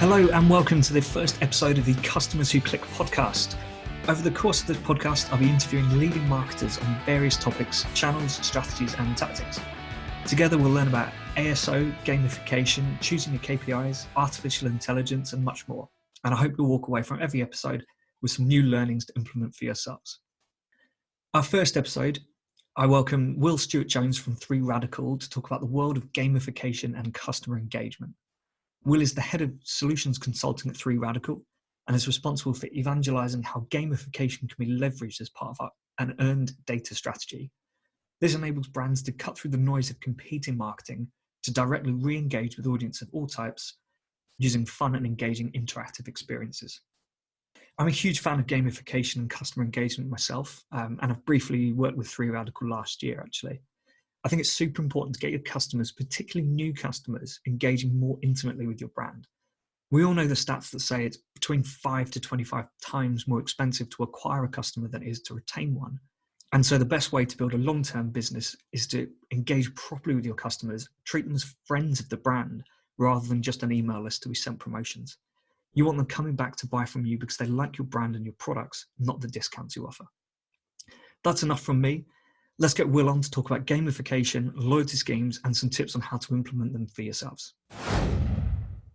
Hello and welcome to the first episode of the Customers Who Click podcast. Over the course of this podcast, I'll be interviewing leading marketers on various topics, channels, strategies and tactics. Together we'll learn about ASO, gamification, choosing your KPIs, artificial intelligence and much more. And I hope you'll walk away from every episode with some new learnings to implement for yourselves. Our first episode, I welcome Will Stuart-Jones from 3Radical to talk about the world of gamification and customer engagement. Will is the head of solutions consulting at 3Radical and is responsible for evangelising how gamification can be leveraged as part of an earned data strategy. This enables brands to cut through the noise of competing marketing to directly re-engage with audience of all types using fun and engaging interactive experiences. I'm a huge fan of gamification and customer engagement myself, and I've briefly worked with 3Radical last year actually. I think it's super important to get your customers, particularly new customers, engaging more intimately with your brand. We all know the stats that say it's between 5 to 25 times more expensive to acquire a customer than it is to retain one. And so the best way to build a long-term business is to engage properly with your customers, treat them as friends of the brand, rather than just an email list to be sent promotions. You want them coming back to buy from you because they like your brand and your products, not the discounts you offer. That's enough from me. Let's get Will on to talk about gamification, loyalty schemes, and some tips on how to implement them for yourselves.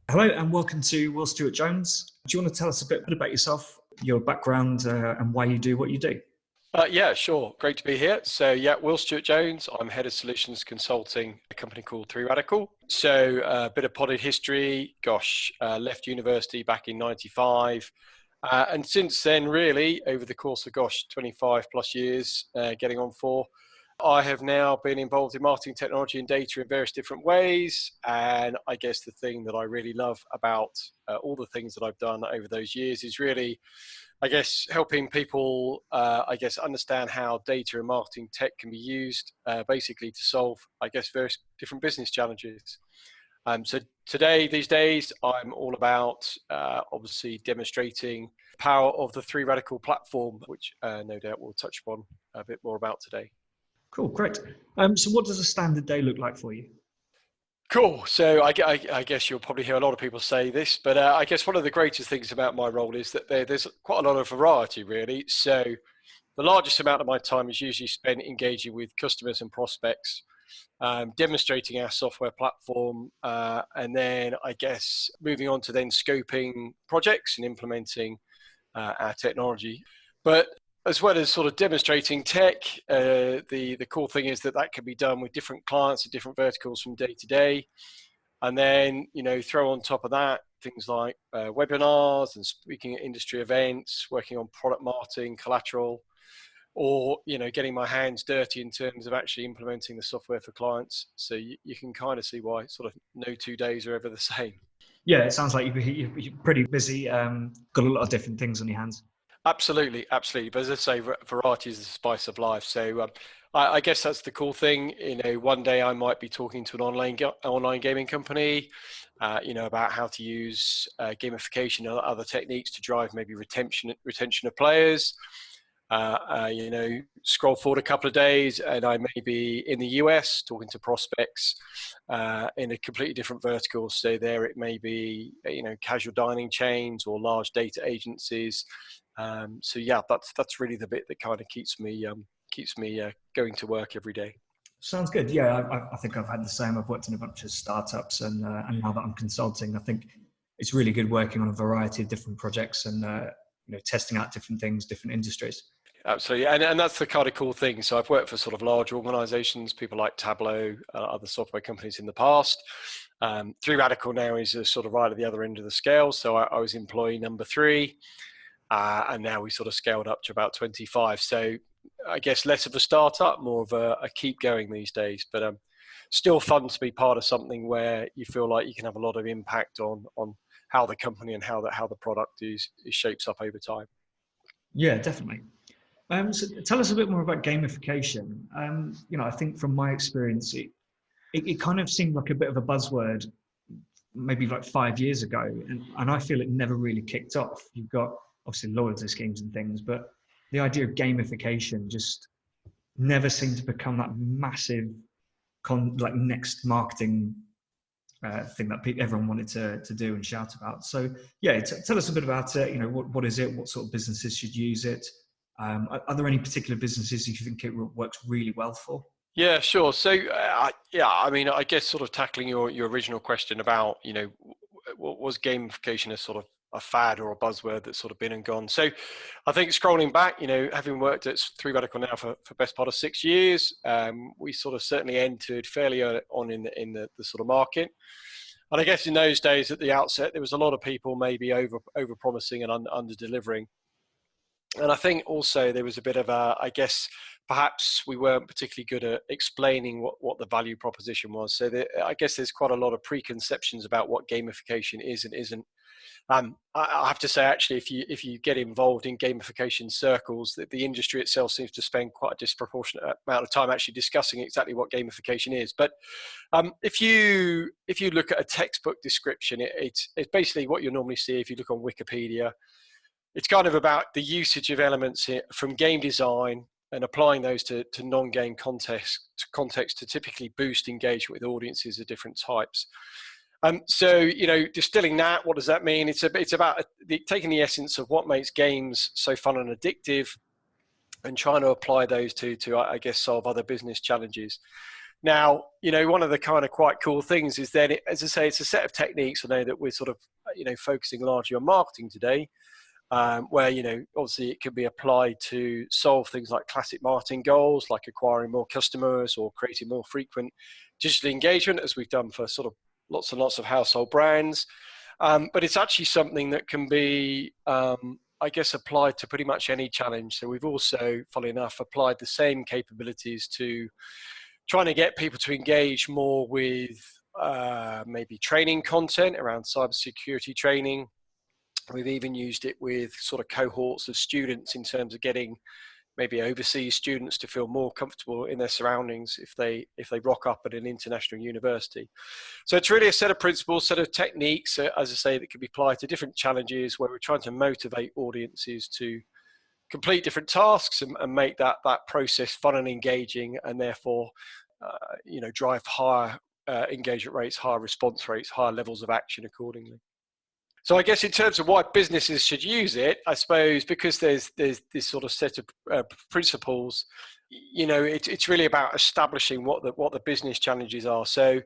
Hello and welcome to Will Stuart-Jones. Do you want to tell us a bit about yourself, your background, and why you do what you do? Yeah, sure. Great to be here. So Will Stuart-Jones. I'm head of solutions consulting at a company called 3Radical. So a bit of potted history. Left university back in 95. And since then, really, over the course of 25 plus years, getting on 4, I have now been involved in marketing technology and data in various different ways. And I guess the thing that I really love about all the things that I've done over those years is really, helping people, understand how data and marketing tech can be used basically to solve, various different business challenges. So these days, I'm all about obviously demonstrating the power of the 3Radical platform, which no doubt we'll touch upon a bit more about today. Cool, great. So what does a standard day look like for you? Cool. So I guess you'll probably hear a lot of people say this, but I guess one of the greatest things about my role is that there's quite a lot of variety, really. So the largest amount of my time is usually spent engaging with customers and prospects, demonstrating our software platform, and then moving on to then scoping projects and implementing our technology. But as well as sort of demonstrating tech, the cool thing is that can be done with different clients and different verticals from day to day. And then, throw on top of that things like webinars and speaking at industry events, working on product marketing, collateral, or, getting my hands dirty in terms of actually implementing the software for clients. So you can kind of see why sort of no 2 days are ever the same. Yeah, it sounds like you're pretty busy, got a lot of different things on your hands. Absolutely. But as I say, variety is the spice of life. So I guess that's the cool thing. One day I might be talking to an online gaming company, about how to use gamification and other techniques to drive maybe retention of players. Scroll forward a couple of days and I may be in the US talking to prospects in a completely different vertical. So there it may be, casual dining chains or large data agencies. That's really the bit that kind of keeps me going to work every day. Sounds good. Yeah, I think I've had the same. I've worked in a bunch of startups and now that I'm consulting, I think it's really good working on a variety of different projects and testing out different things, different industries. Absolutely, and that's the kind of cool thing. So I've worked for sort of large organisations, people like Tableau, other software companies in the past. 3Radical now is sort of right at the other end of the scale. So I was employee number 3. And now we sort of scaled up to about 25. So I guess less of a startup, more of a keep going these days, but still fun to be part of something where you feel like you can have a lot of impact on how the company and how the product is shapes up over time. Yeah, definitely. So tell us a bit more about gamification. I think from my experience, it kind of seemed like a bit of a buzzword maybe like 5 years ago, and I feel it never really kicked off. You've got obviously loyalty schemes and things, but the idea of gamification just never seemed to become that massive next marketing thing that everyone wanted to do and shout about. So yeah, tell us a bit about it. What is it? What sort of businesses should use it? Are there any particular businesses you think it works really well for? Yeah, sure. So, I mean, I guess sort of tackling your original question about, what was gamification a sort of a fad or a buzzword that's sort of been and gone. So I think scrolling back, having worked at 3Radical now for best part of 6 years, we sort of certainly entered fairly early on in the sort of market. And I guess in those days at the outset, there was a lot of people maybe over promising and under delivering. And I think also there was a bit of I guess perhaps we weren't particularly good at explaining what the value proposition was. So I guess there's quite a lot of preconceptions about what gamification is and isn't. I have to say, actually, if you get involved in gamification circles, the industry itself seems to spend quite a disproportionate amount of time actually discussing exactly what gamification is. But if you look at a textbook description, it's basically what you normally see if you look on Wikipedia. It's kind of about the usage of elements from game design and applying those to non-game context to typically boost engagement with audiences of different types. So, distilling that, what does that mean? It's about taking the essence of what makes games so fun and addictive and trying to apply those to I guess, solve other business challenges. Now, one of the kind of quite cool things is then, as I say, it's a set of techniques. I know that we're sort of, focusing largely on marketing today. Where, obviously it can be applied to solve things like classic marketing goals, like acquiring more customers or creating more frequent digital engagement, as we've done for sort of lots and lots of household brands. But it's actually something that can be, I guess, applied to pretty much any challenge. So we've also, funnily enough, applied the same capabilities to trying to get people to engage more with maybe training content around cybersecurity training. We've even used it with sort of cohorts of students in terms of getting maybe overseas students to feel more comfortable in their surroundings if they rock up at an international university. So it's really a set of principles, set of techniques, as I say, that can be applied to different challenges where we're trying to motivate audiences to complete different tasks and make that process fun and engaging, and therefore, drive higher engagement rates, higher response rates, higher levels of action accordingly. So I guess in terms of why businesses should use it, I suppose because there's this sort of set of principles, it's really about establishing what the business challenges are. So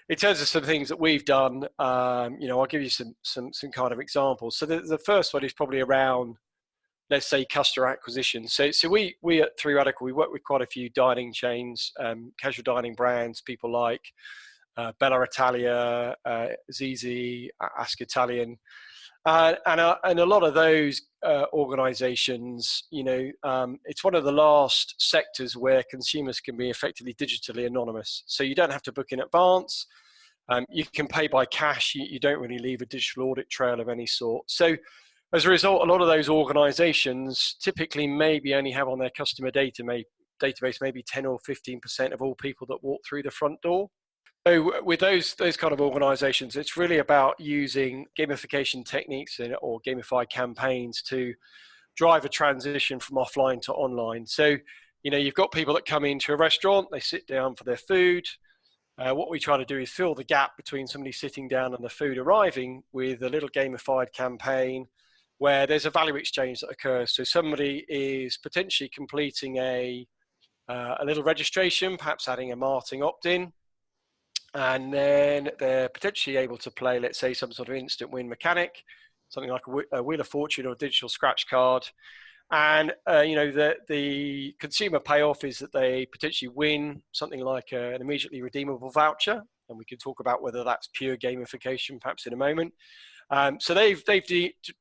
in terms of some things that we've done, I'll give you some kind of examples. So the first one is probably around, let's say, customer acquisition. So we at 3Radical, we work with quite a few dining chains, casual dining brands, people like Bella Italia, Zizi, Ask Italian, and a lot of those organizations, it's one of the last sectors where consumers can be effectively digitally anonymous. So you don't have to book in advance. You can pay by cash. You don't really leave a digital audit trail of any sort. So as a result, a lot of those organizations typically maybe only have on their customer database maybe 10 or 15% of all people that walk through the front door. So with those kind of organizations, it's really about using gamification techniques or gamified campaigns to drive a transition from offline to online. So, you've got people that come into a restaurant, they sit down for their food. What we try to do is fill the gap between somebody sitting down and the food arriving with a little gamified campaign where there's a value exchange that occurs. So somebody is potentially completing a little registration, perhaps adding a marketing opt-in, and then they're potentially able to play, let's say, some sort of instant win mechanic, something like a Wheel of Fortune or a digital scratch card. And, the consumer payoff is that they potentially win something like an immediately redeemable voucher. And we can talk about whether that's pure gamification, perhaps in a moment. So they've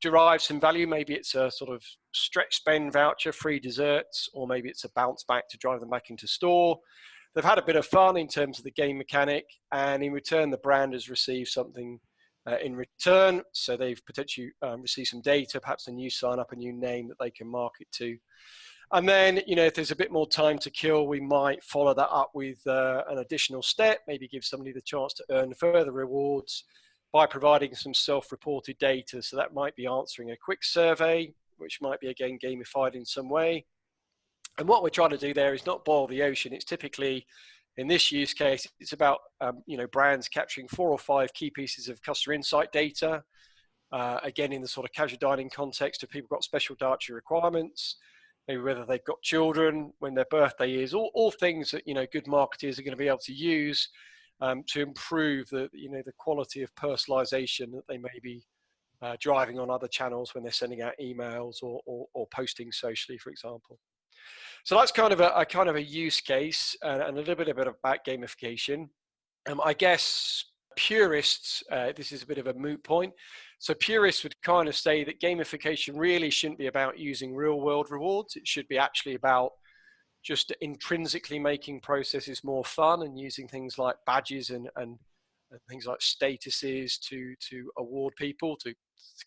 derived some value. Maybe it's a sort of stretch spend voucher, free desserts, or maybe it's a bounce back to drive them back into store. They've had a bit of fun in terms of the game mechanic, and in return, the brand has received something in return. So they've potentially received some data, perhaps a new sign up, a new name that they can market to. And then, if there's a bit more time to kill, we might follow that up with an additional step, maybe give somebody the chance to earn further rewards by providing some self-reported data. So that might be answering a quick survey, which might be, again, gamified in some way. And what we're trying to do there is not boil the ocean. It's typically In this use case, it's about brands capturing 4 or 5 key pieces of customer insight data. Again, in the sort of casual dining context, if people got special dietary requirements, maybe whether they've got children, when their birthday is, all things that good marketers are going to be able to use to improve the quality of personalization that they may be driving on other channels when they're sending out emails or posting socially, for example. So that's kind of a use case and a little bit about gamification. I guess purists, this is a bit of a moot point. So purists would kind of say that gamification really shouldn't be about using real world rewards. It should be actually about just intrinsically making processes more fun and using things like badges and things like statuses to award people, to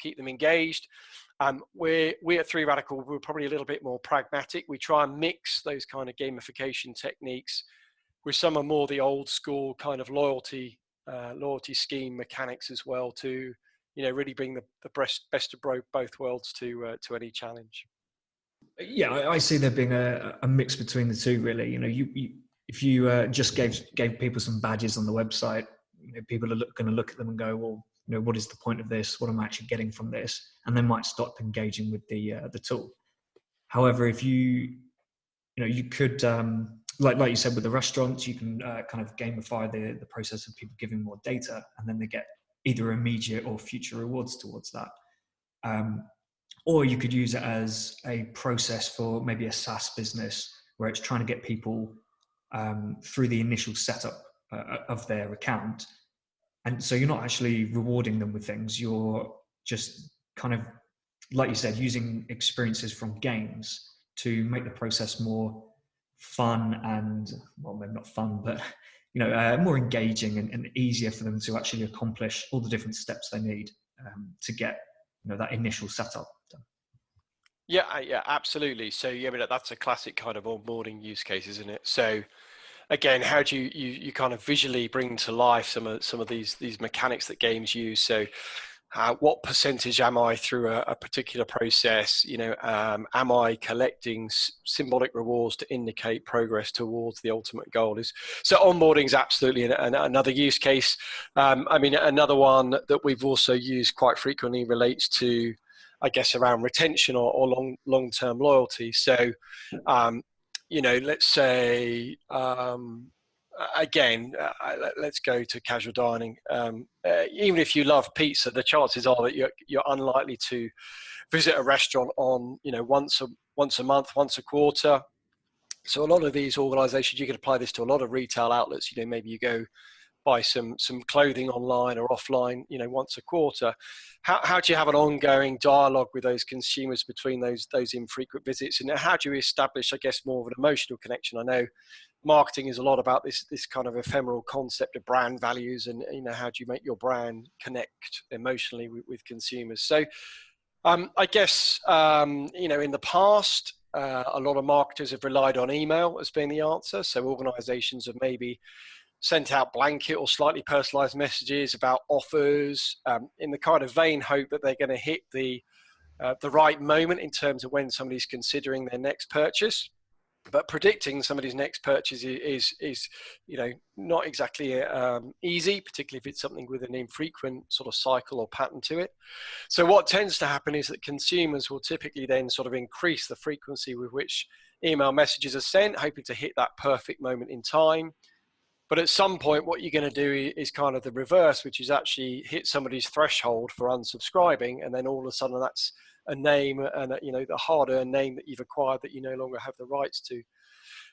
keep them engaged. We at 3Radical, we're probably a little bit more pragmatic. We try and mix those kind of gamification techniques with some of more the old school kind of loyalty scheme mechanics as well, to really bring the best of both worlds to any challenge. Yeah, I see there being a mix between the two, really. If you just gave people some badges on the website, people are going to look at them and go, well, what is the point of this? What am I actually getting from this? And they might stop engaging with the tool. However, if you could, like you said with the restaurants, you can kind of gamify the process of people giving more data, and then they get either immediate or future rewards towards that. Or you could use it as a process for maybe a SaaS business where it's trying to get people through the initial setup of their account. And so you're not actually rewarding them with things. You're just kind of, like you said, using experiences from games to make the process more fun and, well, maybe not fun, but more engaging and easier for them to actually accomplish all the different steps they need to get that initial setup done. Yeah, absolutely. So that's a classic kind of onboarding use case, isn't it? So again, how do you kind of visually bring to life some of these mechanics that games use? So what percentage am I through a particular process? Am I collecting symbolic rewards to indicate progress towards the ultimate goal? So onboarding is absolutely another use case. Another one that we've also used quite frequently relates to, I guess, around retention or long-term loyalty. So let's say, let's go to casual dining. Even if you love pizza, the chances are that you're unlikely to visit a restaurant on, once a month, once a quarter. So a lot of these organizations, you can apply this to a lot of retail outlets. Maybe you go buy some clothing online or offline, once a quarter. How do you have an ongoing dialogue with those consumers between those infrequent visits? And how do you establish, I guess, more of an emotional connection? I know marketing is a lot about this kind of ephemeral concept of brand values, and how do you make your brand connect emotionally with consumers? So I guess in the past, a lot of marketers have relied on email as being the answer. So organizations have maybe sent out blanket or slightly personalized messages about offers in the kind of vain hope that they're going to hit the right moment in terms of when somebody's considering their next purchase. But predicting somebody's next purchase is not exactly easy, particularly if it's something with an infrequent sort of cycle or pattern to it. So what tends to happen is that consumers will typically then sort of increase the frequency with which email messages are sent, hoping to hit that perfect moment in time. But at some point, what you're going to do is kind of the reverse, which is actually hit somebody's threshold for unsubscribing, and then all of a sudden that's a name and the hard-earned name that you've acquired that you no longer have the rights to.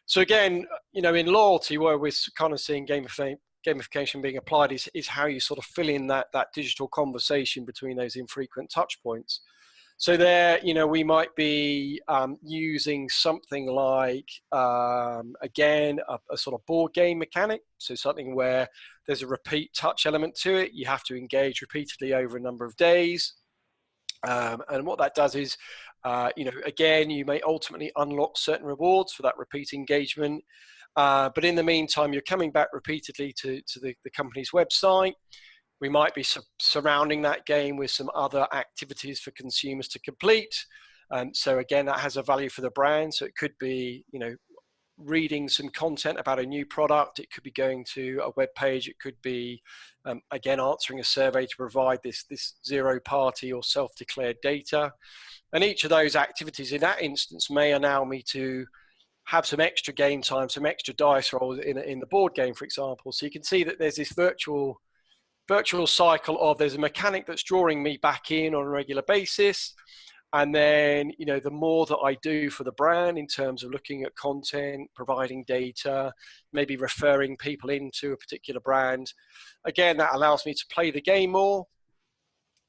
So again, in loyalty, where we're kind of seeing gamification being applied is how you sort of fill in that digital conversation between those infrequent touch points. So there, we might be using something like, again, a sort of board game mechanic. So something where there's a repeat touch element to it. You have to engage repeatedly over a number of days. And what that does is, again, you may ultimately unlock certain rewards for that repeat engagement. But in the meantime, you're coming back repeatedly to the company's website. We might be surrounding that game with some other activities for consumers to complete. So again, that has a value for the brand. So it could be, reading some content about a new product. It could be going to a web page. It could be, again, answering a survey to provide this zero party or self-declared data. And each of those activities in that instance may allow me to have some extra game time, some extra dice rolls in the board game, for example. So you can see that there's this virtual cycle of there's a mechanic that's drawing me back in on a regular basis. And then, the more that I do for the brand in terms of looking at content, providing data, maybe referring people into a particular brand, again, that allows me to play the game more.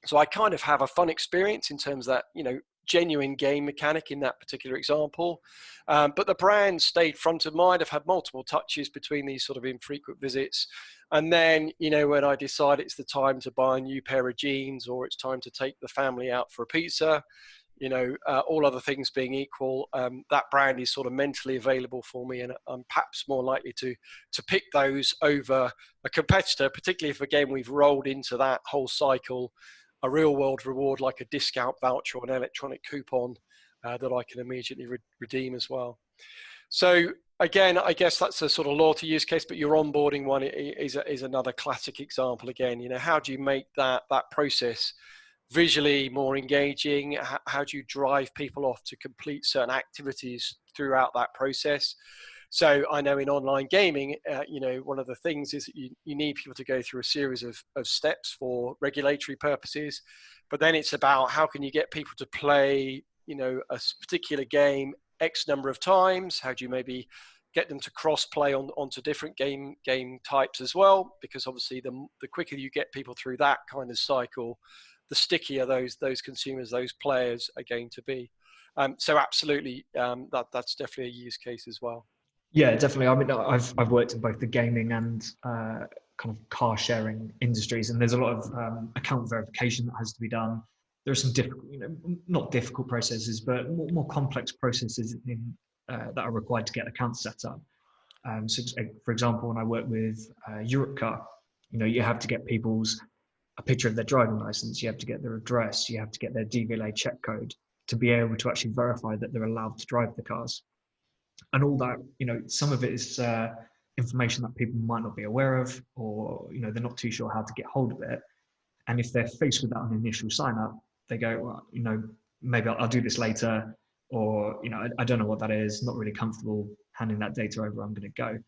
So I kind of have a fun experience in terms of that, genuine game mechanic in that particular example. But the brand stayed front of mind. I've had multiple touches between these sort of infrequent visits. And then, when I decide it's the time to buy a new pair of jeans, or it's time to take the family out for a pizza, all other things being equal, that brand is sort of mentally available for me, and I'm perhaps more likely to pick those over a competitor, particularly if, again, we've rolled into that whole cycle a real world reward like a discount voucher or an electronic coupon that I can immediately redeem as well. So again, I guess that's a sort of loyalty use case, but your onboarding one is another classic example. Again, how do you make that process visually more engaging? How do you drive people off to complete certain activities throughout that process? So I know in online gaming, one of the things is that you need people to go through a series of steps for regulatory purposes, but then it's about how can you get people to play, a particular game X number of times? How do you maybe get them to cross play onto different game types as well? Because obviously the quicker you get people through that kind of cycle, the stickier those consumers, those players are going to be. So absolutely, that's definitely a use case as well. Yeah, definitely. I mean, I've worked in both the gaming and kind of car sharing industries, and there's a lot of account verification that has to be done. There are some difficult, not difficult processes, but more complex processes that are required to get accounts set up. So, for example, when I work with Europcar, you have to get a picture of their driving license, you have to get their address, you have to get their DVLA check code to be able to actually verify that they're allowed to drive the cars. And all that, some of it is information that people might not be aware of, or, they're not too sure how to get hold of it. And if they're faced with that on initial sign up, they go, well, maybe I'll do this later, or, I don't know what that is, not really comfortable handing that data over, I'm going to go.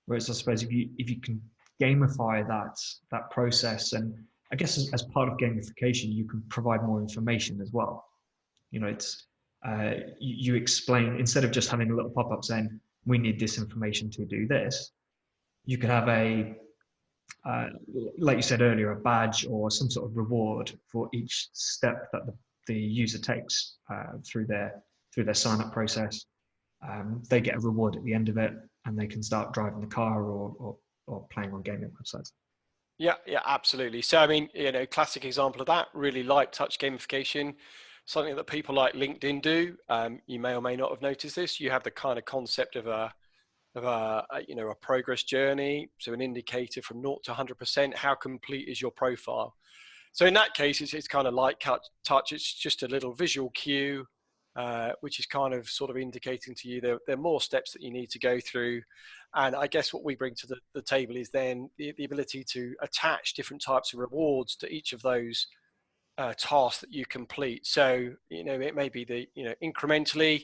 Whereas I suppose if you can gamify that process, and I guess as part of gamification, you can provide more information as well. It's, you explain, instead of just having a little pop-up saying, we need this information to do this, you could have like you said earlier, a badge or some sort of reward for each step that the user takes through their sign-up process. They get a reward at the end of it, and they can start driving the car or playing on gaming websites. Yeah, absolutely. So, I mean, classic example of that, really light touch gamification. Something that people like LinkedIn do. You may or may not have noticed this. You have the kind of concept of a progress journey. So an indicator from 0 to 100%. How complete is your profile? So in that case, it's kind of light touch. It's just a little visual cue, which is kind of sort of indicating to you there are more steps that you need to go through. And I guess what we bring to the table is then the ability to attach different types of rewards to each of those tasks that you complete. So, it may be incrementally,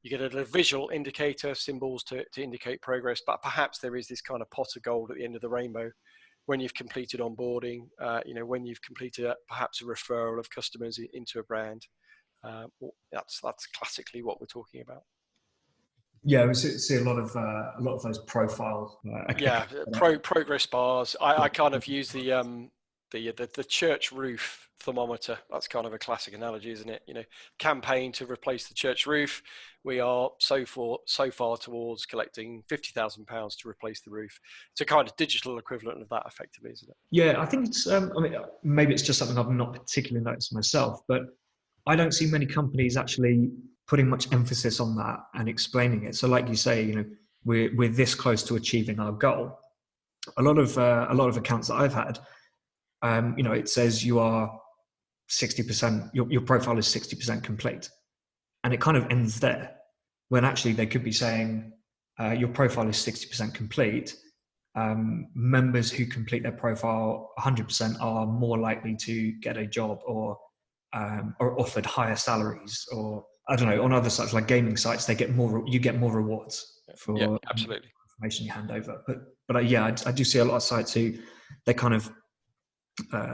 you get a little visual indicator, symbols to indicate progress, but perhaps there is this kind of pot of gold at the end of the rainbow when you've completed onboarding, when you've completed perhaps a referral of customers into a brand. That's classically what we're talking about. Yeah, we see a lot of those profile. Progress bars. I kind of use the church roof thermometer. That's kind of a classic analogy, isn't it? Campaign to replace the church roof. We are so far towards collecting £50,000 to replace the roof. It's a kind of digital equivalent of that, effectively, isn't it? Yeah, I think it's. Maybe it's just something I've not particularly noticed myself, but I don't see many companies actually putting much emphasis on that and explaining it. So, like you say, we're this close to achieving our goal. A lot of accounts that I've had. It says you are 60%, your profile is 60% complete. And it kind of ends there, when actually they could be saying, your profile is 60% complete, members who complete their profile 100% are more likely to get a job or offered higher salaries, or I don't know, on other sites like gaming sites, you get more rewards for absolutely. information you hand over. But yeah, I do see a lot of sites who they kind of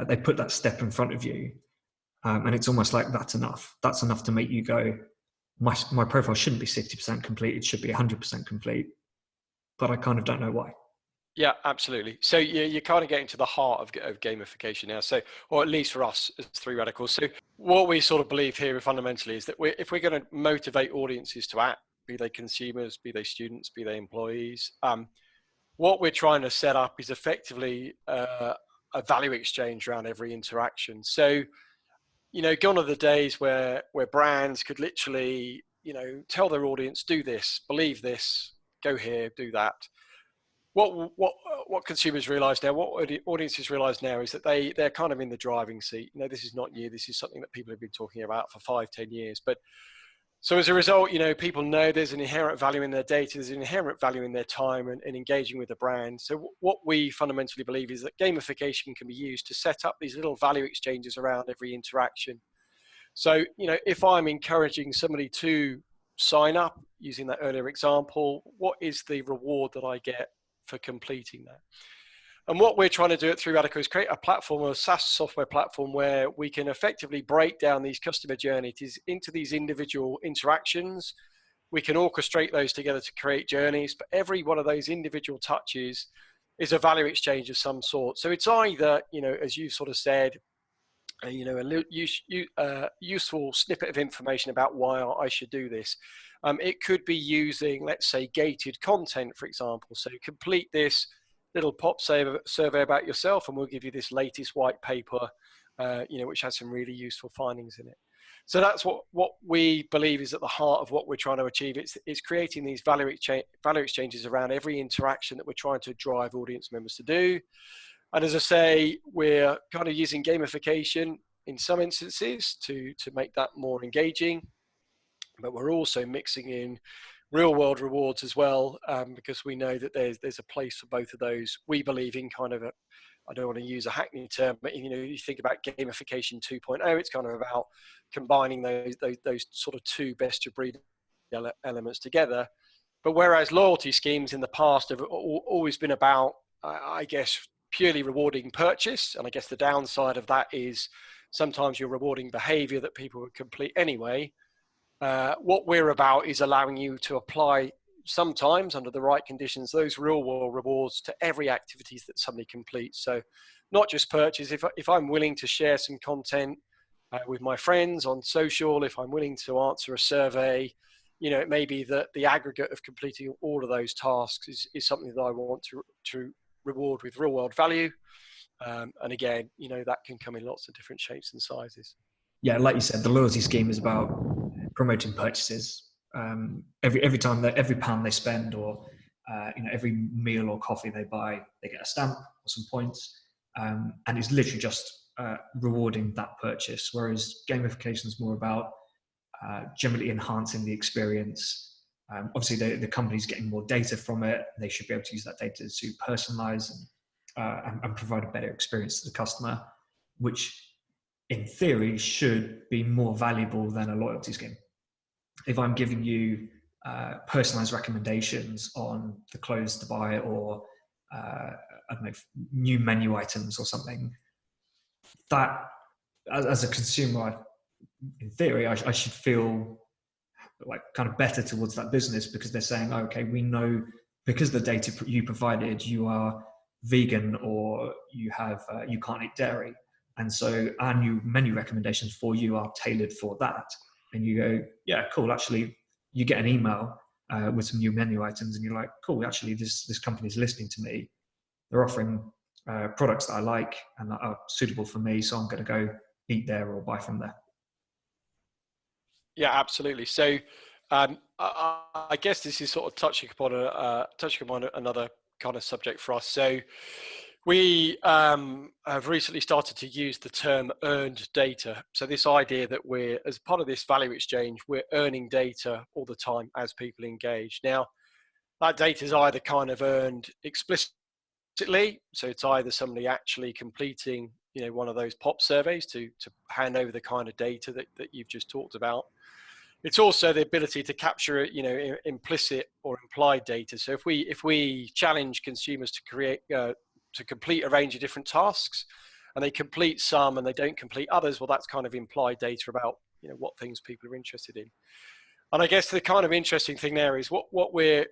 they put that step in front of you, and it's almost like that's enough. That's enough to make you go, my profile shouldn't be 60% complete. It should be 100% complete. But I kind of don't know why. Yeah, absolutely. So you're kind of getting to the heart of gamification now. So, or at least for us as 3Radicals. So what we sort of believe here fundamentally is that if we're going to motivate audiences to act, be they consumers, be they students, be they employees, what we're trying to set up is effectively a value exchange around every interaction. So, gone are the days where brands could literally, tell their audience, do this, believe this, go here, do that. What consumers realize now, what audiences realize now, is that they're kind of in the driving seat. This is not new. This is something that people have been talking about for 5-10 years. But so as a result, people know there's an inherent value in their data. There's an inherent value in their time and engaging with the brand. So what we fundamentally believe is that gamification can be used to set up these little value exchanges around every interaction. So, if I'm encouraging somebody to sign up using that earlier example, what is the reward that I get for completing that? And what we're trying to do at 3Radical is create a platform, a SaaS software platform, where we can effectively break down these customer journeys into these individual interactions. We can orchestrate those together to create journeys, but every one of those individual touches is a value exchange of some sort. So it's either, as you sort of said, a useful snippet of information about why I should do this. It could be using, let's say, gated content, for example. So complete this little pop survey about yourself, and we'll give you this latest white paper, which has some really useful findings in it. So that's what we believe is at the heart of what we're trying to achieve. It's creating these value exchanges around every interaction that we're trying to drive audience members to do. And as I say, we're kind of using gamification in some instances to make that more engaging, but we're also mixing in real world rewards as well, because we know that there's a place for both of those. We believe in kind of I don't want to use a hackney term, but you think about gamification 2.0, it's kind of about combining those sort of two best of breed elements together. But whereas loyalty schemes in the past have always been about, I guess, purely rewarding purchase, and I guess the downside of that is sometimes you're rewarding behavior that people would complete anyway. What we're about is allowing you to apply, sometimes under the right conditions, those real world rewards to every activities that somebody completes. So not just purchase. If I'm willing to share some content with my friends on social, if I'm willing to answer a survey, it may be that the aggregate of completing all of those tasks is something that I want to reward with real world value. And again, that can come in lots of different shapes and sizes. Yeah, like you said, the loyalty scheme is about promoting purchases. Every time every pound they spend, or every meal or coffee they buy, they get a stamp or some points, and it's literally just rewarding that purchase. Whereas gamification is more about generally enhancing the experience. Obviously, the company's getting more data from it. They should be able to use that data to personalize and provide a better experience to the customer, which in theory should be more valuable than a loyalty scheme. If I'm giving you personalized recommendations on the clothes to buy, or I don't know, new menu items or something, that as a consumer, in theory, I should feel like kind of better towards that business, because they're saying, oh, okay, we know because the data you provided, you are vegan, or you can't eat dairy, and so our new menu recommendations for you are tailored for that. And you go, yeah, cool. Actually, you get an email with some new menu items, and you're like, cool. Actually, this company is listening to me. They're offering products that I like and that are suitable for me, so I'm going to go eat there or buy from there. Yeah, absolutely. So I guess this is sort of touching upon another kind of subject for us. So we have recently started to use the term earned data. So this idea that we're, as part of this value exchange, we're earning data all the time as people engage. Now, that data is either kind of earned explicitly, so it's either somebody actually completing, one of those pop surveys to hand over the kind of data that you've just talked about. It's also the ability to capture, implicit or implied data. So if we challenge consumers to complete a range of different tasks, and they complete some and they don't complete others, well, that's kind of implied data about what things people are interested in. And I guess the kind of interesting thing there is what we've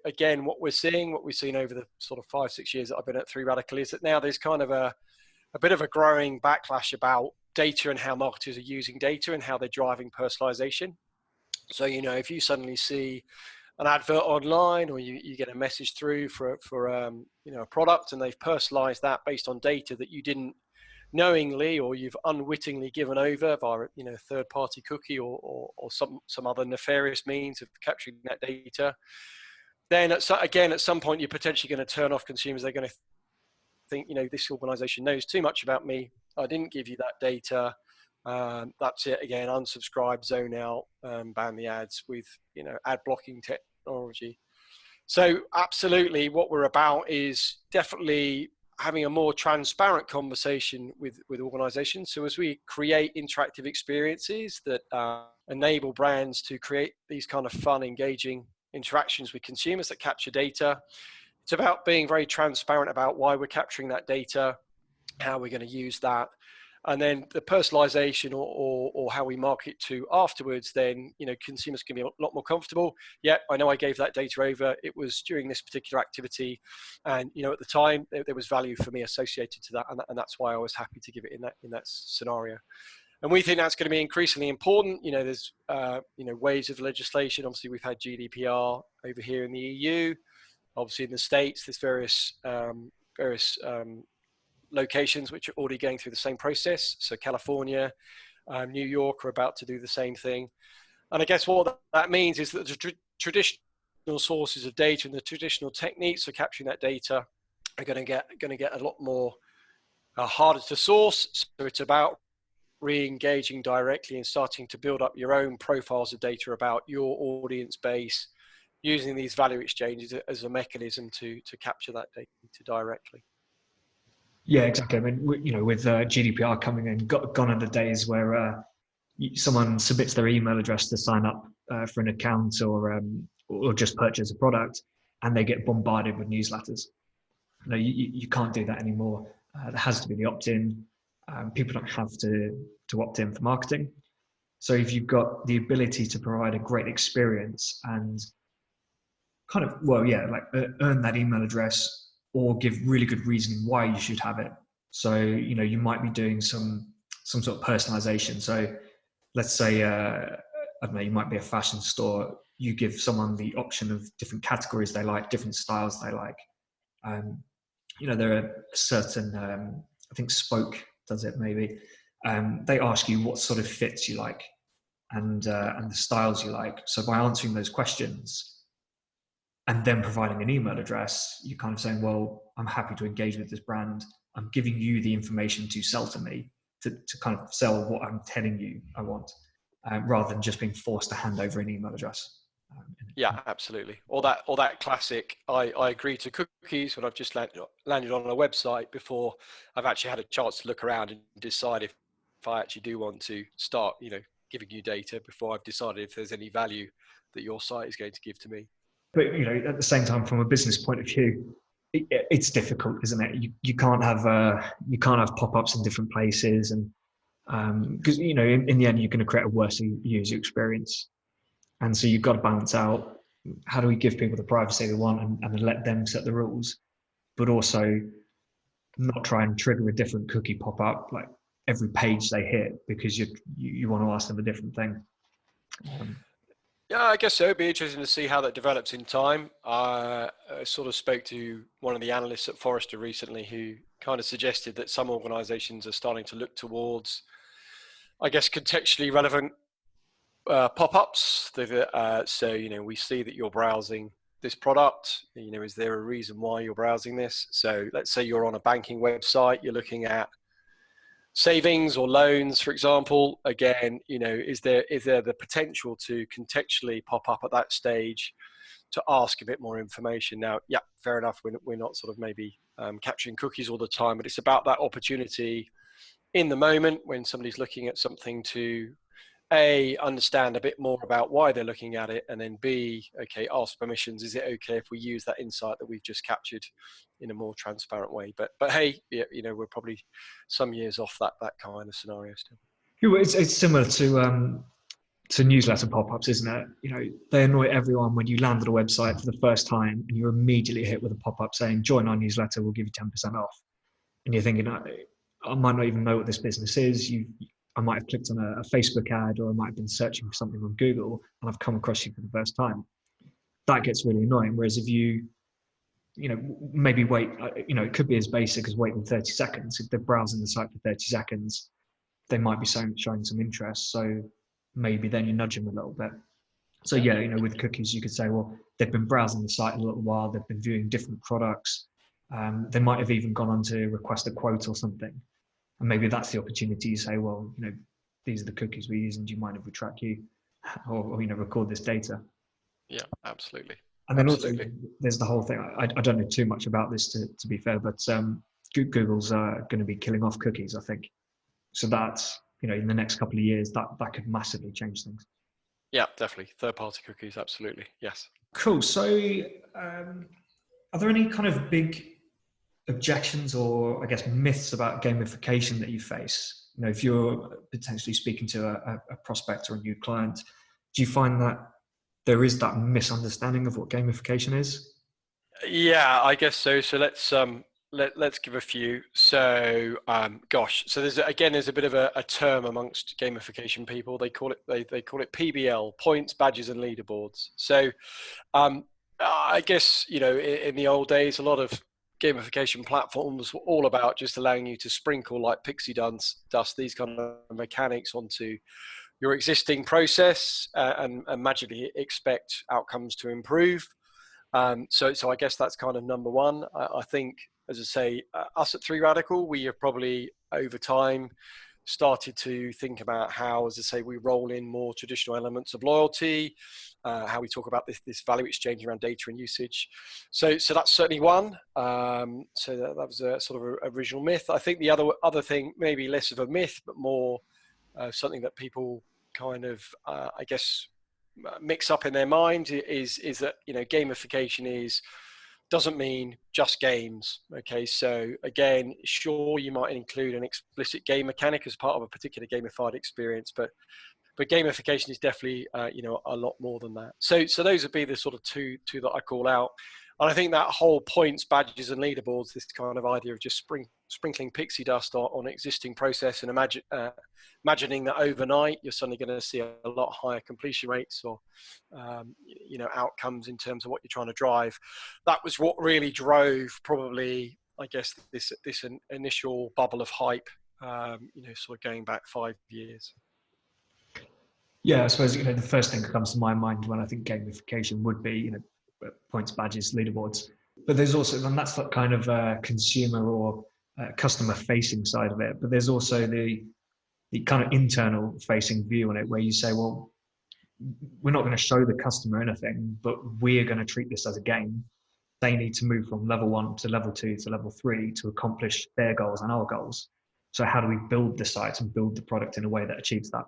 seen over the sort of 5-6 years that I've been at 3Radical is that now there's kind of a bit of a growing backlash about data and how marketers are using data and how they're driving personalization. So, if you suddenly see an advert online, or you get a message through for a product, and they've personalized that based on data that you didn't knowingly or you've unwittingly given over via third-party cookie or some other nefarious means of capturing that data, then at some point you're potentially going to turn off consumers. They're going to think, this organization knows too much about me. I didn't give you that data. That's it again. Unsubscribe, zone out, ban the ads with ad blocking technology. So absolutely, what we're about is definitely having a more transparent conversation with organizations. So as we create interactive experiences that enable brands to create these kind of fun, engaging interactions with consumers that capture data, it's about being very transparent about why we're capturing that data, how we're going to use that. And then the personalization or how we market to afterwards, then, consumers can be a lot more comfortable. Yeah, I know I gave that data over. It was during this particular activity. And, at the time, there was value for me associated to that. And that's why I was happy to give it in that scenario. And we think that's going to be increasingly important. There's, waves of legislation. Obviously, we've had GDPR over here in the EU. Obviously, in the States, there's various locations which are already going through the same process. So California, New York are about to do the same thing. And I guess what that means is that the traditional sources of data and the traditional techniques for capturing that data are going to get a lot more harder to source. So it's about re-engaging directly and starting to build up your own profiles of data about your audience base, using these value exchanges as a mechanism to capture that data directly. Yeah, exactly. I mean, with GDPR coming in, gone are the days where someone submits their email address to sign up for an account or just purchase a product, and they get bombarded with newsletters. You can't do that anymore. There has to be the opt-in. People don't have to opt in for marketing. So if you've got the ability to provide a great experience and kind of, earn that email address, or give really good reasoning why you should have it. So, you might be doing some sort of personalization. So let's say, I don't know, you might be a fashion store. You give someone the option of different categories they like, different styles they like. There are certain, I think Spoke does it maybe. They ask you what sort of fits you like and the styles you like. So by answering those questions, and then providing an email address, you're kind of saying, well, I'm happy to engage with this brand. I'm giving you the information to sell to me, to kind of sell what I'm telling you I want, rather than just being forced to hand over an email address. Yeah, absolutely. Or that classic, I agree to cookies when I've just landed on a website before I've actually had a chance to look around and decide if I actually do want to start, giving you data before I've decided if there's any value that your site is going to give to me. But at the same time, from a business point of view, it's difficult, isn't it? You can't have pop-ups in different places, and because in the end you're going to create a worse user experience, and so you've got to balance out how do we give people the privacy they want and let them set the rules, but also not try and trigger a different cookie pop-up like every page they hit because you want to ask them a different thing. Yeah, I guess so. It'd be interesting to see how that develops in time. I sort of spoke to one of the analysts at Forrester recently who kind of suggested that some organizations are starting to look towards, I guess, contextually relevant pop-ups. So, we see that you're browsing this product. Is there a reason why you're browsing this? So let's say you're on a banking website, you're looking at savings or loans, for example. Again, is there the potential to contextually pop up at that stage to ask a bit more information. Now, yeah, fair enough. We're not sort of maybe capturing cookies all the time, but it's about that opportunity in the moment when somebody's looking at something to A, understand a bit more about why they're looking at it, and then B, okay, ask permissions. Is it okay if we use that insight that we've just captured in a more transparent way? But hey, we're probably some years off that kind of scenario still. It's similar to newsletter pop-ups, isn't it? They annoy everyone when you land on a website for the first time and you're immediately hit with a pop-up saying, join our newsletter, we'll give you 10% off. And you're thinking, I might not even know what this business is. I might have clicked on a Facebook ad, or I might have been searching for something on Google and I've come across you for the first time. That gets really annoying. Whereas if you maybe wait, it could be as basic as waiting 30 seconds. If they're browsing the site for 30 seconds, they might be showing some interest. So maybe then you nudge them a little bit. So with cookies, you could say, well, they've been browsing the site a little while. They've been viewing different products. They might have even gone on to request a quote or something. And maybe that's the opportunity. You say, well, these are the cookies we use, and do you mind if we track you or record this data? Yeah, absolutely. And then also there's the whole thing. I don't know too much about this to be fair, but Google's going to be killing off cookies, I think. So that's, in the next couple of years, that could massively change things. Yeah, definitely. Third-party cookies, absolutely. Yes. Cool. So are there any kind of big objections or, I guess, myths about gamification that you face? If you're potentially speaking to a prospect or a new client, do you find that there is that misunderstanding of what gamification is? Yeah, I guess so. So let's give a few. So so there's a bit of a term amongst gamification people. They call it PBL, points, badges, and leaderboards. So I guess in the old days, a lot of gamification platforms were all about just allowing you to sprinkle like pixie dust, these kind of mechanics onto your existing process and magically expect outcomes to improve. So I guess that's kind of number one. I think, as I say, us at 3Radical, we have probably over time started to think about how, as I say, we roll in more traditional elements of loyalty, how we talk about this value exchange around data and usage. So that's certainly one. So that was a sort of a original myth. I think the other thing, maybe less of a myth, but more something that people kind of, I guess, mix up in their mind is that gamification doesn't mean just games. Okay, so again, sure, you might include an explicit game mechanic as part of a particular gamified experience, but gamification is definitely a lot more than that. So those would be the sort of two that I call out. And I think that whole points, badges, and leaderboards, this kind of idea of just sprinkling pixie dust on existing process and imagining that overnight you're suddenly going to see a lot higher completion rates or outcomes in terms of what you're trying to drive. That was what really drove probably, I guess, this initial bubble of hype, sort of going back 5 years. Yeah, I suppose the first thing that comes to my mind when I think gamification would be points, badges, leaderboards. But there's also, and that's that kind of consumer or customer facing side of it. But there's also the kind of internal facing view on it, where you say, well, we're not going to show the customer anything, but we're going to treat this as a game. They need to move from level 1 to level 2 to level 3 to accomplish their goals and our goals. So how do we build the site and build the product in a way that achieves that?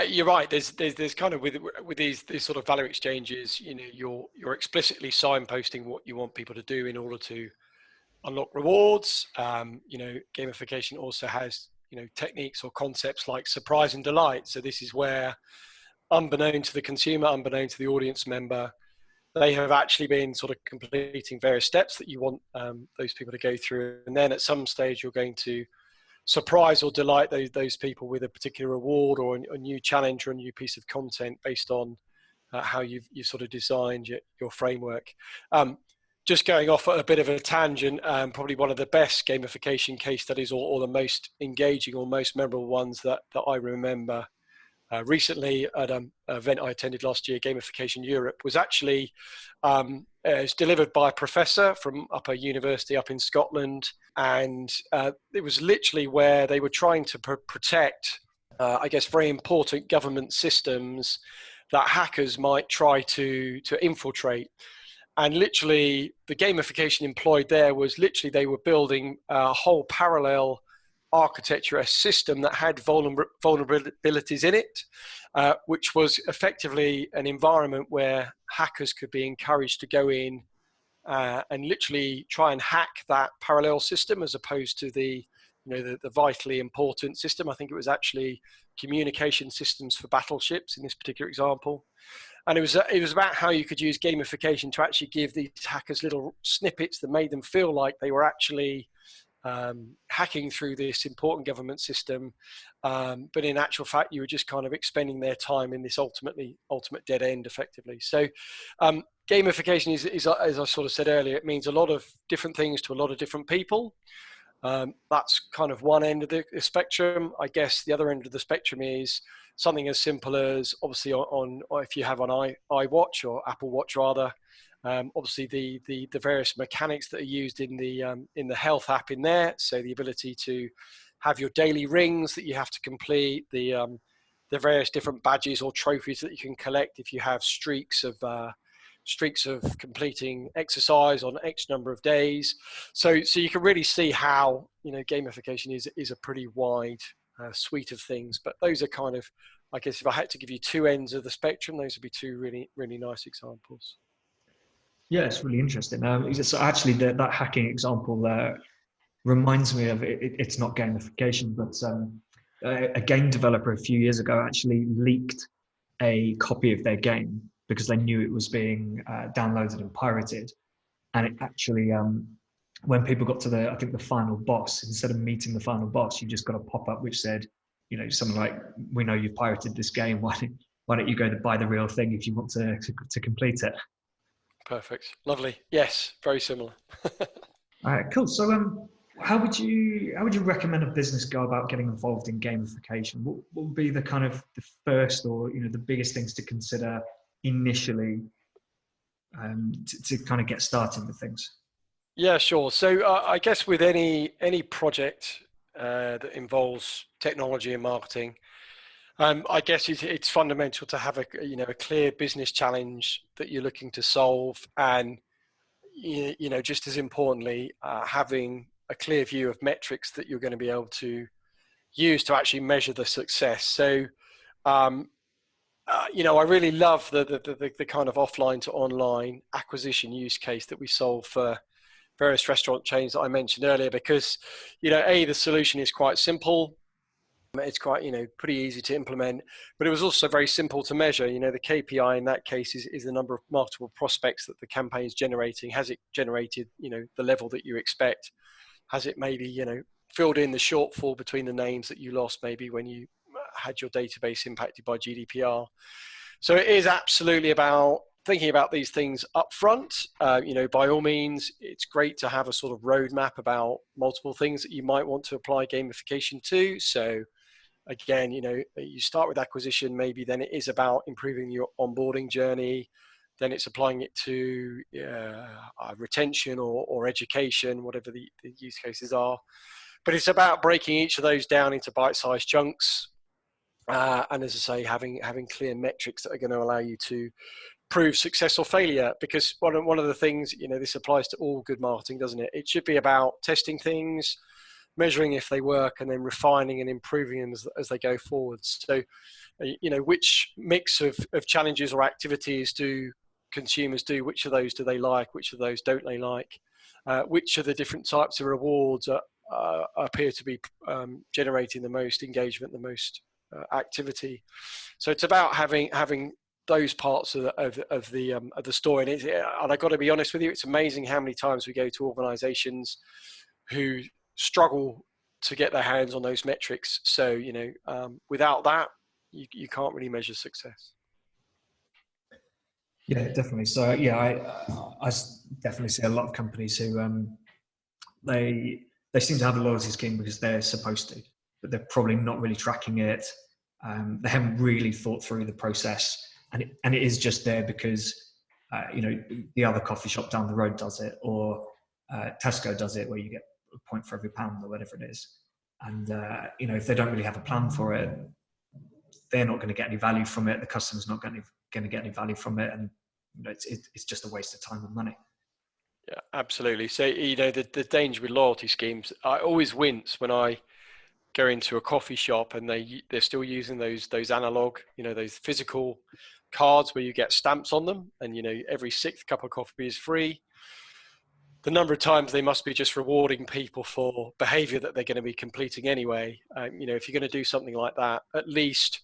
You're right. There's kind of with these sort of value exchanges, you're explicitly signposting what you want people to do in order to unlock rewards. Gamification also has techniques or concepts like surprise and delight. So this is where, unbeknown to the consumer, unbeknown to the audience member, they have actually been sort of completing various steps that you want those people to go through, and then at some stage you're going to surprise or delight those people with a particular reward or a new challenge or a new piece of content based on how you've sort of designed your framework. Just going off at a bit of a tangent, probably one of the best gamification case studies or the most engaging or most memorable ones that I remember recently at an event I attended last year, Gamification Europe, was actually it's delivered by a professor from a university up in Scotland. And it was literally where they were trying to protect, I guess, very important government systems that hackers might try to infiltrate. And literally, the gamification employed there was literally they were building a whole parallel architecture, a system that had vulnerabilities in it, which was effectively an environment where hackers could be encouraged to go in and literally try and hack that parallel system, as opposed to the vitally important system. I think it was actually communication systems for battleships in this particular example. And it was about how you could use gamification to actually give these hackers little snippets that made them feel like they were actually hacking through this important government system, but in actual fact, you were just kind of expending their time in this ultimate dead end, effectively. So, gamification is, as I sort of said earlier, it means a lot of different things to a lot of different people. That's kind of one end of the spectrum. I guess the other end of the spectrum is something as simple as, obviously, on if you have an iWatch or Apple Watch rather, obviously the various mechanics that are used in the health app in there. So the ability to have your daily rings that you have to complete, the various different badges or trophies that you can collect if you have streaks of completing exercise on X number of days. So you can really see how gamification is a pretty wide suite of things. But those are kind of, I guess, if I had to give you two ends of the spectrum, those would be two really, really nice examples. Yeah, it's really interesting. So actually, that hacking example reminds me of it. It's not gamification, but a game developer a few years ago actually leaked a copy of their game because they knew it was being downloaded and pirated. And it actually, when people got to I think the final boss, instead of meeting the final boss, you just got a pop-up which said, something like, "We know you've pirated this game. Why don't you go to buy the real thing if you want to complete it?" Perfect. Lovely. Yes, very similar. All right, cool. So, how would you recommend a business go about getting involved in gamification? What would be the kind of the first or the biggest things to consider initially to kind of get started with things? Yeah, sure. So I guess with any project that involves technology and marketing, I guess it's fundamental to have a clear business challenge that you're looking to solve, and just as importantly, having a clear view of metrics that you're going to be able to use to actually measure the success. So, I really love the kind of offline to online acquisition use case that we solve for various restaurant chains that I mentioned earlier, because, the solution is quite simple. It's quite, pretty easy to implement, but it was also very simple to measure. The KPI in that case is the number of marketable prospects that the campaign is generating. Has it generated, the level that you expect? Has it maybe, filled in the shortfall between the names that you lost maybe when you had your database impacted by GDPR? So it is absolutely about thinking about these things up front. By all means, it's great to have a sort of roadmap about multiple things that you might want to apply gamification to. So again, you start with acquisition, maybe then it is about improving your onboarding journey. Then it's applying it to retention or education, whatever the use cases are. But it's about breaking each of those down into bite-sized chunks. And as I say, having clear metrics that are going to allow you to prove success or failure. Because one of the things, this applies to all good marketing, doesn't it? It should be about testing things, measuring if they work, and then refining and improving them as they go forwards. So, which mix of challenges or activities do consumers do? Which of those do they like? Which of those don't they like? Which of the different types of rewards appear to be generating the most engagement, the most activity? So it's about having those parts of the story. And I've got to be honest with you, it's amazing how many times we go to organizations who struggle to get their hands on those metrics. So, without that, you can't really measure success. Yeah, definitely. So yeah, I definitely see a lot of companies who they seem to have a loyalty scheme because they're supposed to, but they're probably not really tracking it. They haven't really thought through the process, and it is just there because the other coffee shop down the road does it, or Tesco does it, where you get a point for every pound or whatever it is. And if they don't really have a plan for it, they're not going to get any value from it. The customer's not going to get any value from it. And it's just a waste of time and money. Yeah, absolutely. So, the danger with loyalty schemes, I always wince when I go into a coffee shop and they're still using those analog, those physical cards where you get stamps on them, and every 6th cup of coffee is free. The number of times they must be just rewarding people for behavior that they're going to be completing anyway. If you're going to do something like that, at least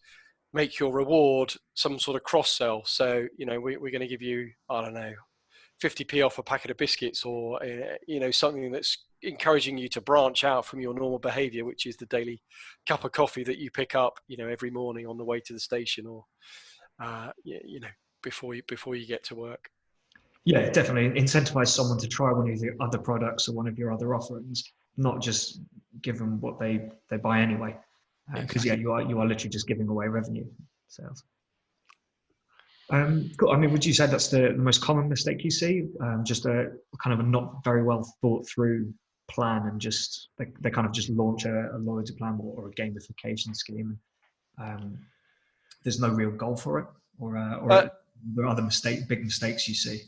make your reward some sort of cross sell. So, we're going to give you, I don't know, 50p off a packet of biscuits, or something that's encouraging you to branch out from your normal behavior, which is the daily cup of coffee that you pick up every morning on the way to the station, or before you get to work. Yeah, definitely incentivize someone to try one of your other products or one of your other offerings, not just give them what they buy anyway, because Exactly. you are literally just giving away revenue sales. Cool. I mean, would you say that's the most common mistake you see? Just a kind of a not very well thought through plan, and just they kind of just launch a loyalty plan or a gamification scheme. There's no real goal for it, or there are other big mistakes you see.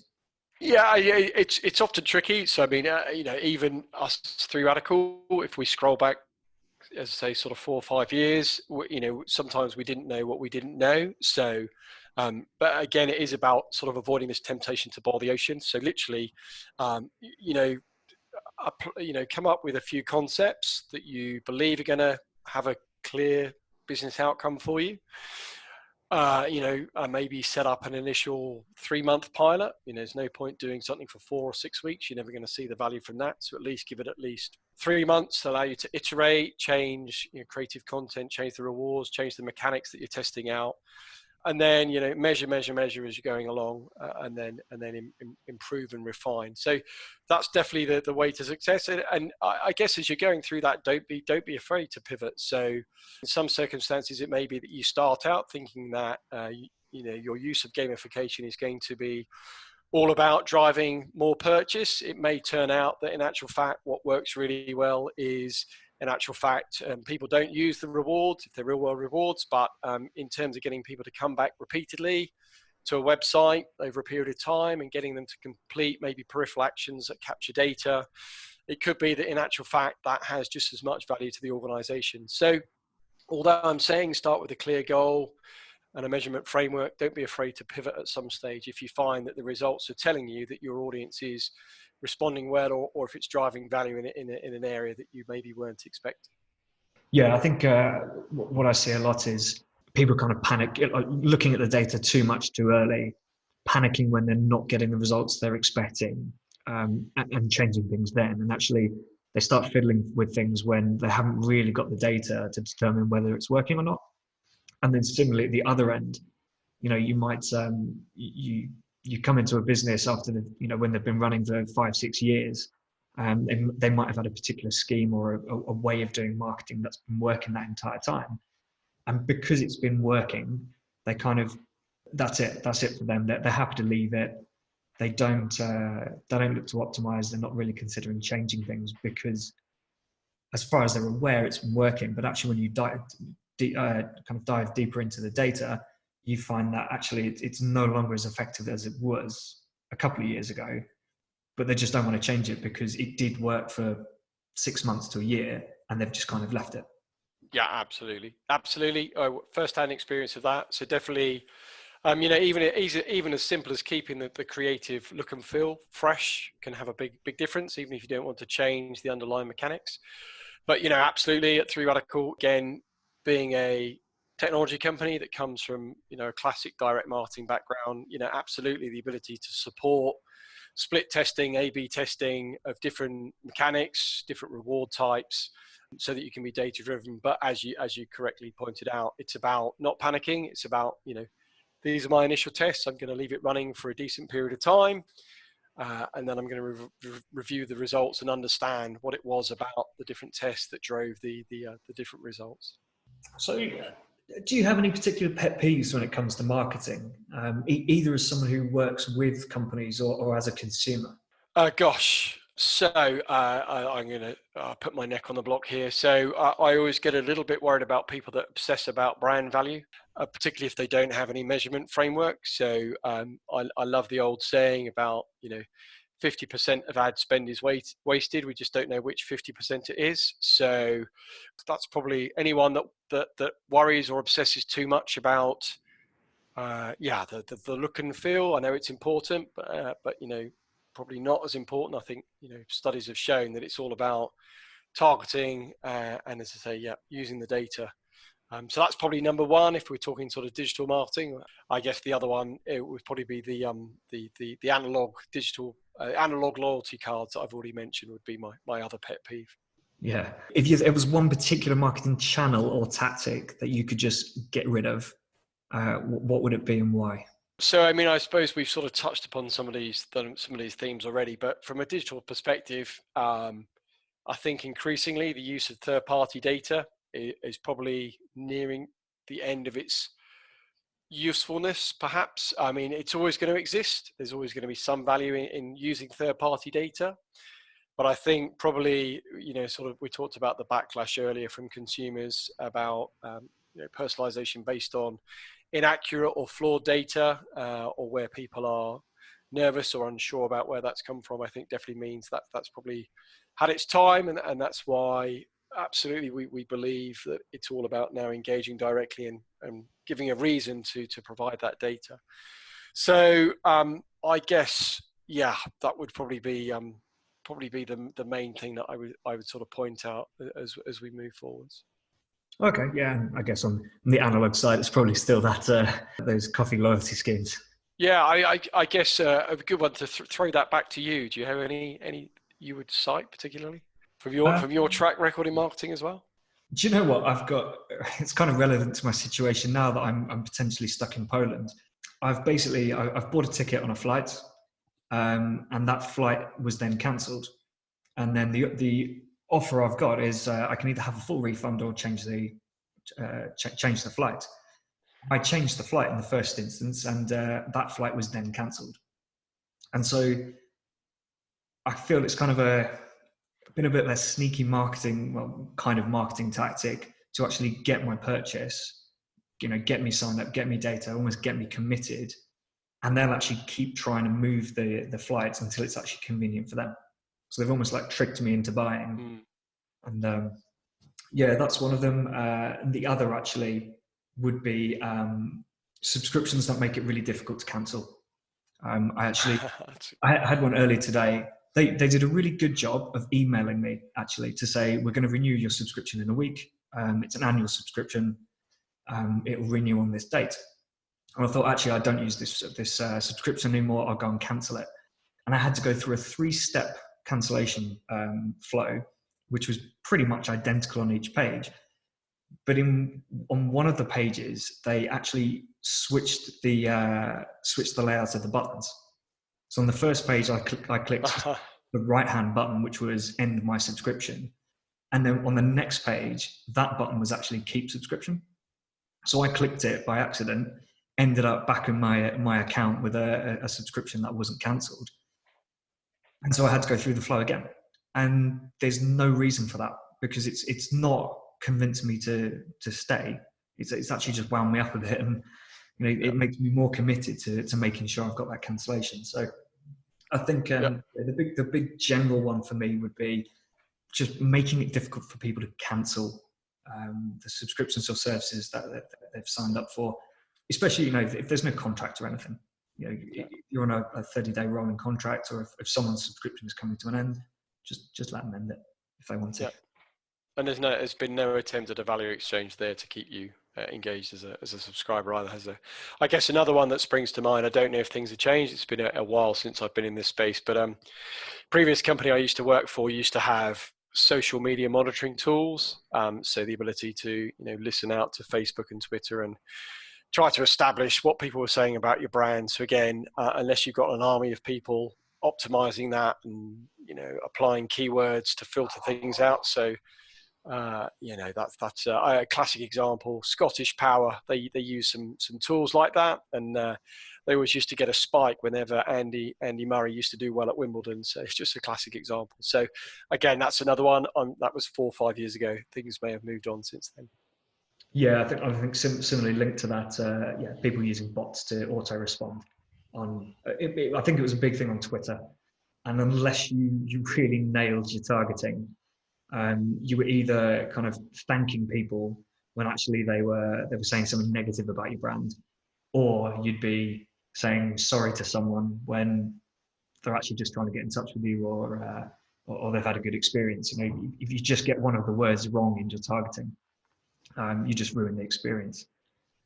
Yeah, it's often tricky. So I mean, even us 3Radical, if we scroll back, as I say, sort of 4 or 5 years, sometimes we didn't know what we didn't know. So, but again, it is about sort of avoiding this temptation to boil the ocean. So literally, come up with a few concepts that you believe are going to have a clear business outcome for you. Maybe set up an initial 3-month pilot. There's no point doing something for 4 or 6 weeks. You're never going to see the value from that. So at least give it at least 3 months to allow you to iterate, change creative content, change the rewards, change the mechanics that you're testing out. And then, measure as you're going along, and then improve and refine. So that's definitely the way to success. And I guess as you're going through that, don't be afraid to pivot. So in some circumstances, it may be that you start out thinking that, your use of gamification is going to be all about driving more purchase. It may turn out that in actual fact, what works really well is, in actual fact, people don't use the rewards if they're real world rewards, but in terms of getting people to come back repeatedly to a website over a period of time and getting them to complete maybe peripheral actions that capture data, it could be that in actual fact that has just as much value to the organization. So although I'm saying start with a clear goal and a measurement framework, don't be afraid to pivot at some stage if you find that the results are telling you that your audience is responding well, or if it's driving value in an area that you maybe weren't expecting. Yeah, I think what I see a lot is people kind of panic, looking at the data too much too early, panicking when they're not getting the results they're expecting, and changing things then. And actually, they start fiddling with things when they haven't really got the data to determine whether it's working or not. And then similarly at the other end, you might you come into a business after when they've been running for 5-6 years, and they might have had a particular scheme or a way of doing marketing that's been working that entire time, and because it's been working, they kind of that's it for them. They're happy to leave it. They don't look to optimize. They're not really considering changing things because, as far as they're aware, it's been working. But actually, when you dive deeper into the data, you find that actually it's no longer as effective as it was a couple of years ago, but they just don't want to change it because it did work for 6 months to a year and they've just kind of left it. Yeah, absolutely. First-hand experience of that. So definitely, even as simple as keeping the creative look and feel fresh can have a big difference, even if you don't want to change the underlying mechanics. But, absolutely at 3Radical, again, being a technology company that comes from, a classic direct marketing background, absolutely the ability to support split testing, A/B testing of different mechanics, different reward types, so that you can be data driven. But as you correctly pointed out, it's about not panicking. It's about, these are my initial tests. I'm going to leave it running for a decent period of time. And then I'm going to review the results and understand what it was about the different tests that drove the different results. So do you have any particular pet peeves when it comes to marketing, either as someone who works with companies or as a consumer? Gosh, So I'm going to put my neck on the block here. So I always get a little bit worried about people that obsess about brand value, particularly if they don't have any measurement framework. So I love the old saying about, 50% of ad spend is wasted. We just don't know which 50% it is. So that's probably anyone that worries or obsesses too much about, the look and feel. I know it's important, but probably not as important. I think studies have shown that it's all about targeting and, as I say, using the data. So that's probably number one if we're talking sort of digital marketing. I guess the other one, it would probably be the analog digital analog loyalty cards that I've already mentioned would be my other pet peeve. Yeah. If there was one particular marketing channel or tactic that you could just get rid of, what would it be and why? So, I mean, I suppose we've sort of touched upon some of these themes already, but from a digital perspective, I think increasingly the use of third-party data is probably nearing the end of its usefulness, perhaps. I mean, it's always going to exist. There's always going to be some value in using third-party data. But I think probably, sort of we talked about the backlash earlier from consumers about personalization based on inaccurate or flawed data, or where people are nervous or unsure about where that's come from. I think definitely means that that's probably had its time, and that's why absolutely we believe that it's all about now engaging directly and giving a reason to provide that data. So I guess that would probably be the main thing that I would sort of point out as we move forwards. Okay, yeah, I guess on the analog side, it's probably still that those coffee loyalty schemes. Yeah, I guess a good one to throw that back to you. Do you have any you would cite particularly from your track record in marketing as well? Do you know what I've got? It's kind of relevant to my situation now that I'm potentially stuck in Poland. I've bought a ticket on a flight, and that flight was then cancelled. And then the offer I've got is I can either have a full refund or change the flight. I changed the flight in the first instance, and that flight was then cancelled. And so I feel it's kind of been a bit of a sneaky kind of marketing tactic to actually get my purchase, get me signed up, get me data, almost get me committed, and they'll actually keep trying to move the flights until it's actually convenient for them. So they've almost like tricked me into buying. And that's one of them. And the other actually would be subscriptions that make it really difficult to cancel. I had one earlier today. They did a really good job of emailing me actually to say, we're going to renew your subscription in a week. It's an annual subscription. It will renew on this date. And I thought, actually, I don't use this subscription anymore. I'll go and cancel it. And I had to go through a 3-step cancellation flow, which was pretty much identical on each page. But on one of the pages, they actually switched the layout of the buttons. So on the first page, I clicked the right-hand button, which was end my subscription. And then on the next page, that button was actually keep subscription. So I clicked it by accident, ended up back in my account with a subscription that wasn't cancelled. And so I had to go through the flow again. And there's no reason for that, because it's not convinced me to stay. It's actually just wound me up a bit, and it makes me more committed to making sure I've got that cancellation. So I think the big general one for me would be just making it difficult for people to cancel the subscriptions or services that they've signed up for, especially if there's no contract or anything. If you're on a 30-day rolling contract, or if someone's subscription is coming to an end, just let them end it if they want to. Yeah. And there's been no attempt at a value exchange there to keep you engaged as a subscriber either, has there? I guess another one that springs to mind, I don't know if things have changed. It's been a while since I've been in this space, but previous company I used to work for used to have social media monitoring tools. So the ability to listen out to Facebook and Twitter and try to establish what people were saying about your brand. So again, unless you've got an army of people optimizing that and applying keywords to filter things out. So that's a classic example. Scottish Power, they use some tools like that, and they always used to get a spike whenever Andy Murray used to do well at Wimbledon. So it's just a classic example. So again, that's another one. That was 4 or 5 years ago. Things may have moved on since then. Yeah, I think similarly linked to that. People using bots to auto respond on. I think it was a big thing on Twitter, and unless you really nailed your targeting, you were either kind of thanking people when actually they were saying something negative about your brand, or you'd be saying sorry to someone when they're actually just trying to get in touch with you, or they've had a good experience. You know, if you just get one of the words wrong in your targeting, you just ruin the experience.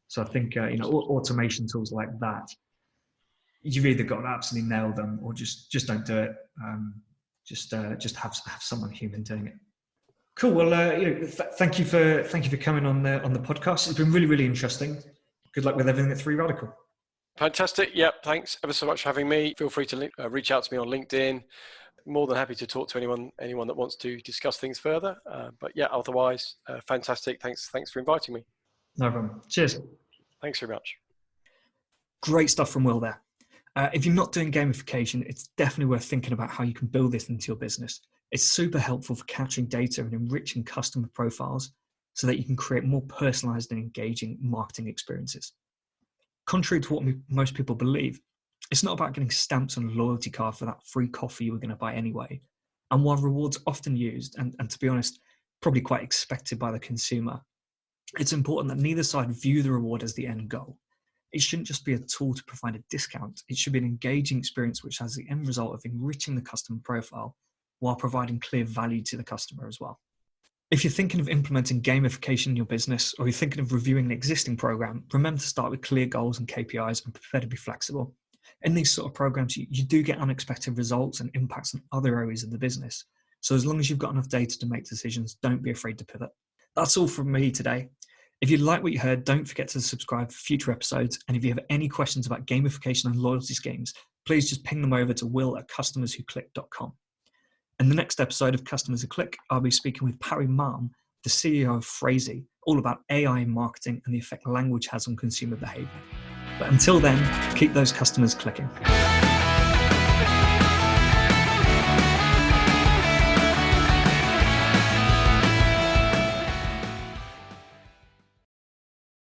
So I think automation tools like that, you've either got to absolutely nail them, or just don't do it. Just have someone human doing it. Cool. Well, thank you for coming on the podcast. It's been really, really interesting. Good luck with everything at 3Radical. Fantastic. Yep. Thanks ever so much for having me. Feel free to reach out to me on LinkedIn. More than happy to talk to anyone that wants to discuss things further. But yeah, otherwise, fantastic. Thanks for inviting me. No problem. Cheers. Thanks very much. Great stuff from Will there. If you're not doing gamification, it's definitely worth thinking about how you can build this into your business. It's super helpful for capturing data and enriching customer profiles so that you can create more personalized and engaging marketing experiences. Contrary to what most people believe, it's not about getting stamps on a loyalty card for that free coffee you were going to buy anyway. And while rewards often used, and to be honest, probably quite expected by the consumer, it's important that neither side view the reward as the end goal. It shouldn't just be a tool to provide a discount. It should be an engaging experience which has the end result of enriching the customer profile while providing clear value to the customer as well. If you're thinking of implementing gamification in your business, or you're thinking of reviewing an existing program, remember to start with clear goals and KPIs and prepare to be flexible. In these sort of programs, you do get unexpected results and impacts on other areas of the business. So as long as you've got enough data to make decisions, don't be afraid to pivot. That's all from me today. If you like what you heard, don't forget to subscribe for future episodes. And if you have any questions about gamification and loyalty schemes, please just ping them over to will@customerswhoclick.com. In the next episode of Customers Who Click, I'll be speaking with Parry Malm, the CEO of 3Radical, all about AI in marketing and the effect language has on consumer behavior. But until then, keep those customers clicking.